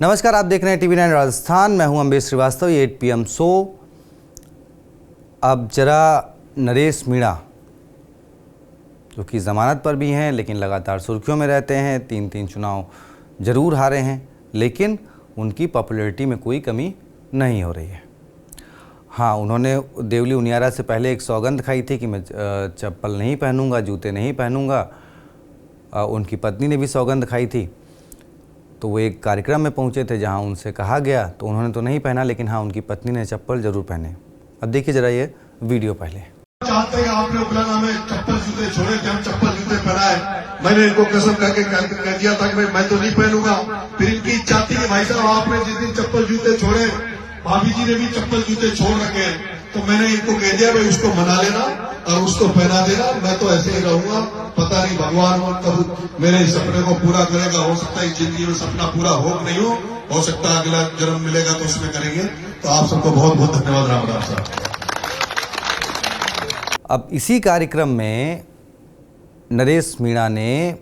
नमस्कार, आप देख रहे हैं TV9 राजस्थान। मैं हूं अम्बेश श्रीवास्तव। ये 8 PM शो। अब जरा नरेश मीणा जो कि ज़मानत पर भी हैं लेकिन लगातार सुर्खियों में रहते हैं, 3 चुनाव ज़रूर हारे हैं, लेकिन उनकी पॉपुलैरिटी में कोई कमी नहीं हो रही है। हाँ, उन्होंने देवली उनियारा से पहले एक सौगंध खाई थी कि मैं चप्पल नहीं पहनूंगा, जूते नहीं पहनूंगा। उनकी पत्नी ने भी सौगंध खाई थी। तो वो एक कार्यक्रम में पहुंचे थे जहां उनसे कहा गया, तो उन्होंने तो नहीं पहना, लेकिन हाँ, उनकी पत्नी ने चप्पल जरूर पहने। अब देखिए जरा ये वीडियो पहले। चाहते हैं आपने उपलाना में चप्पल जूते छोड़े थे, हम चप्पल जूते पहनाए। मैंने इनको कसम करके कह दिया था कि मैं तो नहीं पहनूंगा। फिर इनकी इच्छा थी कि भाई साहब आपने जिस दिन चप्पल जूते छोड़े, भाभी जी ने भी चप्पल जूते छोड़ रखे, तो मैंने इनको कह दिया भाई उसको मना लेना और उसको पहना देना। मैं तो ऐसे ही रहूंगा, पता नहीं भगवान कब मेरे सपने को पूरा करेगा। हो सकता है जिंदगी में सपना पूरा हो नहीं हो सकता है अगला जन्म मिलेगा तो उसमें करेंगे। तो आप सबको बहुत बहुत धन्यवाद। राम राम साहब। अब इसी कार्यक्रम में नरेश मीणा ने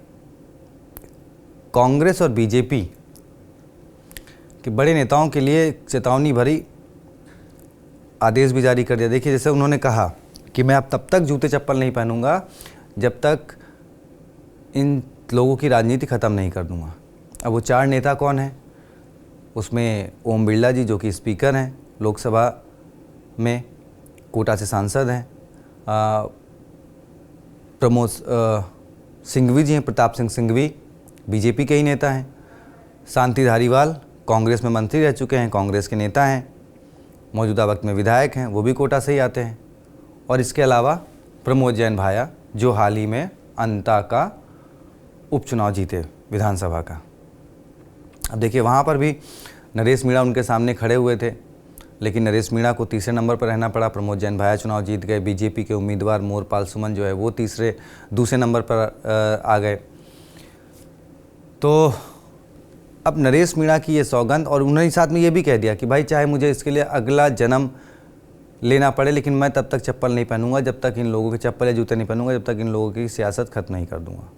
कांग्रेस और बीजेपी के बड़े नेताओं के लिए चेतावनी भरी आदेश भी जारी कर दिया। देखिए, जैसे उन्होंने कहा कि मैं अब तब तक जूते चप्पल नहीं पहनूंगा जब तक इन लोगों की राजनीति ख़त्म नहीं कर दूंगा। अब वो 4 नेता कौन हैं? उसमें ओम बिरला जी जो कि स्पीकर हैं लोकसभा में, कोटा से सांसद हैं। प्रमोद सिंघवी जी हैं, प्रताप सिंह सिंघवी बीजेपी के ही नेता हैं। शांति धारीवाल कांग्रेस में मंत्री रह चुके हैं, कांग्रेस के नेता हैं, मौजूदा वक्त में विधायक हैं, वो भी कोटा से ही आते हैं। और इसके अलावा प्रमोद जैन भाया जो हाल ही में अंता का उपचुनाव जीते विधानसभा का। अब देखिए, वहाँ पर भी नरेश मीणा उनके सामने खड़े हुए थे, लेकिन नरेश मीणा को तीसरे नंबर पर रहना पड़ा। प्रमोद जैन भाया चुनाव जीत गए। बीजेपी के उम्मीदवार मोरपाल सुमन जो है वो दूसरे नंबर पर आ गए। तो अब नरेश मीणा की ये सौगंध, और उन्होंने साथ में ये भी कह दिया कि भाई चाहे मुझे इसके लिए अगला जन्म लेना पड़े, लेकिन मैं तब तक चप्पल नहीं पहनूंगा जब तक इन लोगों के चप्पल या जूते नहीं पहनूंगा, जब तक इन लोगों की सियासत खत्म नहीं कर दूंगा।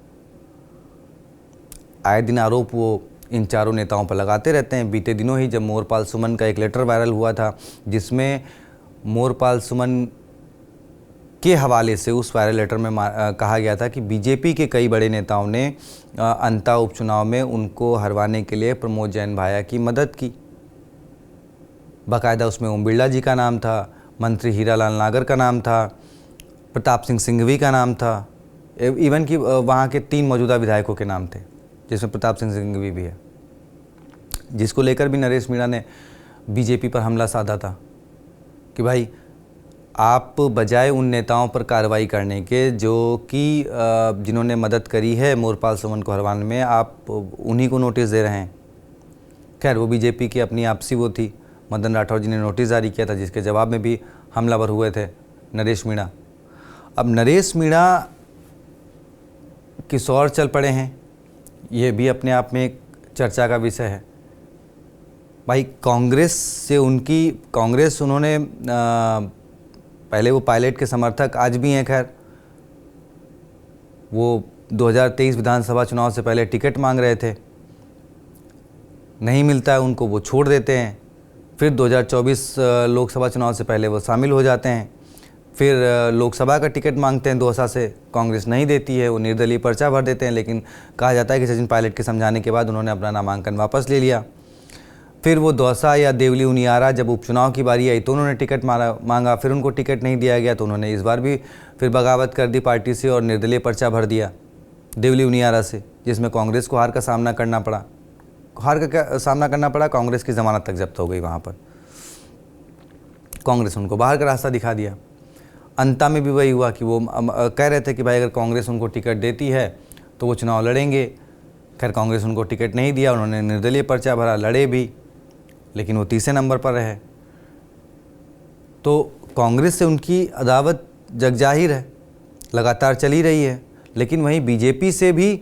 आए दिन आरोप वो इन चारों नेताओं पर लगाते रहते हैं। बीते दिनों ही जब मोरपाल सुमन का एक लेटर वायरल हुआ था, जिसमें मोरपाल सुमन के हवाले से उस वायरल लेटर में कहा गया था कि बीजेपी के कई बड़े नेताओं ने अंता उपचुनाव में उनको हरवाने के लिए प्रमोद जैन भाया की मदद की। बाकायदा उसमें ओम बिरला जी का नाम था, मंत्री हीरालाल नागर का नाम था, प्रताप सिंह सिंघवी का नाम था, इवन कि वहाँ के 3 मौजूदा विधायकों के नाम थे, जिसमें प्रताप सिंह सिंघवी भी है, जिसको लेकर भी नरेश मीणा ने बीजेपी पर हमला साधा था कि भाई आप बजाय उन नेताओं पर कार्रवाई करने के जो कि जिन्होंने मदद करी है मोरपाल सुमन को हरवाने में, आप उन्हीं को नोटिस दे रहे हैं। खैर, वो बीजेपी की अपनी आपसी वो थी। मदन राठौर जी ने नोटिस जारी किया था, जिसके जवाब में भी हमलावर हुए थे नरेश मीणा। अब नरेश मीणा किस ओर चल पड़े हैं, ये भी अपने आप में एक चर्चा का विषय है। भाई कांग्रेस उन्होंने पहले वो पायलट के समर्थक आज भी हैं। खैर, वो 2023 विधानसभा चुनाव से पहले टिकट मांग रहे थे, नहीं मिलता है उनको, वो छोड़ देते हैं। फिर 2024 लोकसभा चुनाव से पहले वो शामिल हो जाते हैं। फिर लोकसभा का टिकट मांगते हैं दौसा से, कांग्रेस नहीं देती है, वो निर्दलीय पर्चा भर देते हैं। लेकिन कहा जाता है कि सचिन पायलट के समझाने के बाद उन्होंने अपना नामांकन वापस ले लिया। फिर वो दौसा या देवली उनियारा जब उपचुनाव की बारी आई तो उन्होंने टिकट मांगा, फिर उनको टिकट नहीं दिया गया, तो उन्होंने इस बार भी फिर बगावत कर दी पार्टी से और निर्दलीय पर्चा भर दिया देवली उनियारा से, जिसमें कांग्रेस को हार का सामना करना पड़ा। कांग्रेस की जमानत तक जब्त हो गई। वहाँ पर कांग्रेस उनको बाहर का रास्ता दिखा दिया। अंता में भी वही हुआ कि वो कह रहे थे कि भाई अगर कांग्रेस उनको टिकट देती है तो वो चुनाव लड़ेंगे। खैर, कांग्रेस उनको टिकट नहीं दिया, उन्होंने निर्दलीय पर्चा भरा, लड़े भी, लेकिन वो तीसरे नंबर पर रहे। तो कांग्रेस से उनकी अदावत जगजाहिर है, लगातार चली रही है। लेकिन वहीं बीजेपी से भी,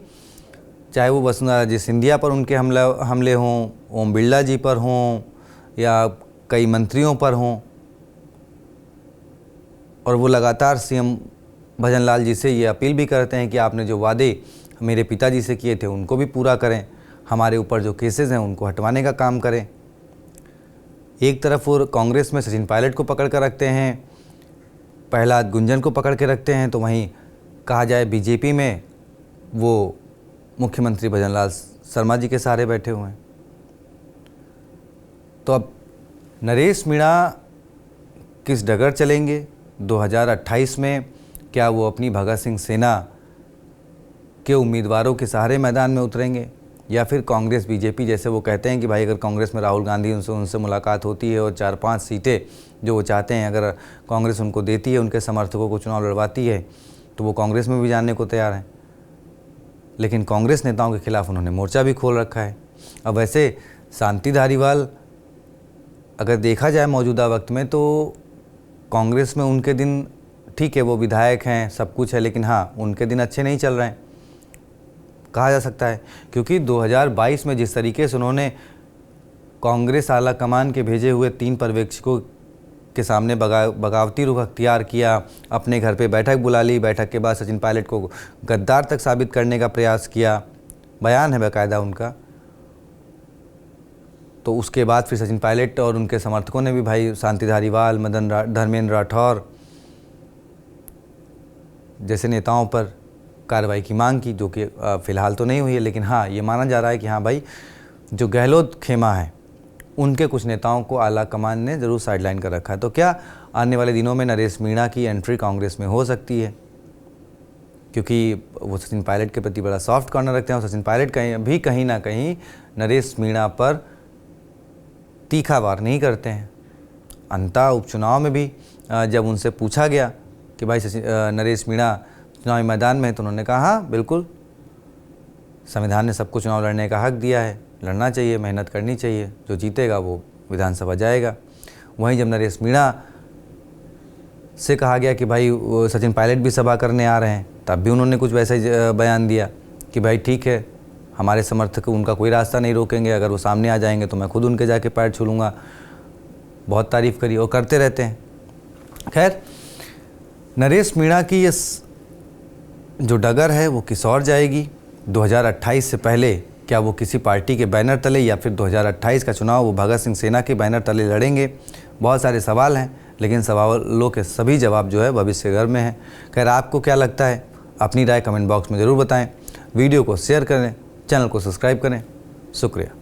चाहे वो वसुंधरा राजे सिंधिया पर उनके हमले हों, ओम बिरला जी पर हों या कई मंत्रियों पर हों, और वो लगातार सीएम भजनलाल जी से ये अपील भी करते हैं कि आपने जो वादे मेरे पिताजी से किए थे उनको भी पूरा करें। हमारे ऊपर जो केसेस हैं उनको हटवाने का काम करें। एक तरफ वो कांग्रेस में सचिन पायलट को पकड़ कर रखते हैं, प्रहलाद गुंजन को पकड़ के रखते हैं, तो वहीं कहा जाए बीजेपी में वो मुख्यमंत्री भजनलाल शर्मा जी के सहारे बैठे हुए हैं। तो अब नरेश मीणा किस डगर चलेंगे 2028 में? क्या वो अपनी भगत सिंह सेना के उम्मीदवारों के सहारे मैदान में उतरेंगे, या फिर कांग्रेस बीजेपी, जैसे वो कहते हैं कि भाई अगर कांग्रेस में राहुल गांधी उनसे मुलाकात होती है और 4-5 सीटें जो वो चाहते हैं अगर कांग्रेस उनको देती है, उनके समर्थकों को चुनाव लड़वाती है, तो वो कांग्रेस में भी जाने को तैयार हैं। लेकिन कांग्रेस नेताओं के खिलाफ उन्होंने मोर्चा भी खोल रखा है। अब वैसे शांति धारीवाल अगर देखा जाए मौजूदा वक्त में तो कांग्रेस में उनके दिन ठीक है, वो विधायक हैं, सब कुछ है, लेकिन हाँ उनके दिन अच्छे नहीं चल रहे हैं कहा जा सकता है, क्योंकि 2022 में जिस तरीके से उन्होंने कांग्रेस आला कमान के भेजे हुए 3 पर्यवेक्षकों के सामने बगावती रुख अख्तियार किया, अपने घर पे बैठक बुला ली, बैठक के बाद सचिन पायलट को गद्दार तक साबित करने का प्रयास किया, बयान है बाकायदा उनका। तो उसके बाद फिर सचिन पायलट और उनके समर्थकों ने भी भाई शांति धारीवाल, धर्मेंद्र राठौर जैसे नेताओं पर कार्रवाई की मांग की, जो कि फ़िलहाल तो नहीं हुई है, लेकिन हाँ ये माना जा रहा है कि हाँ भाई जो गहलोत खेमा है उनके कुछ नेताओं को आला कमान ने ज़रूर साइडलाइन कर रखा है। तो क्या आने वाले दिनों में नरेश मीणा की एंट्री कांग्रेस में हो सकती है? क्योंकि वो सचिन पायलट के प्रति बड़ा सॉफ्ट कॉर्नर रखते हैं और सचिन पायलट कहीं ना कहीं नरेश मीणा पर तीखा वार नहीं करते हैं। अंता उपचुनाव में भी जब उनसे पूछा गया कि भाई नरेश मीणा चुनावी मैदान में है, तो उन्होंने कहा हाँ बिल्कुल, संविधान ने सबको चुनाव लड़ने का हक दिया है, लड़ना चाहिए, मेहनत करनी चाहिए, जो जीतेगा वो विधानसभा जाएगा। वहीं जब नरेश मीणा से कहा गया कि भाई सचिन पायलट भी सभा करने आ रहे हैं, तब भी उन्होंने कुछ वैसा ही बयान दिया कि भाई ठीक है, हमारे समर्थक उनका कोई रास्ता नहीं रोकेंगे, अगर वो सामने आ जाएंगे तो मैं खुद उनके जाके पैर छू लूँगा। बहुत तारीफ़ करी और करते रहते हैं। खैर, नरेश मीणा की ये जो डगर है वो किस और जाएगी 2028 से पहले? क्या वो किसी पार्टी के बैनर तले या फिर 2028 का चुनाव वो भगत सिंह सेना के बैनर तले लड़ेंगे? बहुत सारे सवाल हैं, लेकिन सवालों के सभी जवाब जो है भविष्य घर में है। खैर, आपको क्या लगता है? अपनी राय कमेंट बॉक्स में ज़रूर बताएं। वीडियो को शेयर करें, चैनल को सब्सक्राइब करें। शुक्रिया।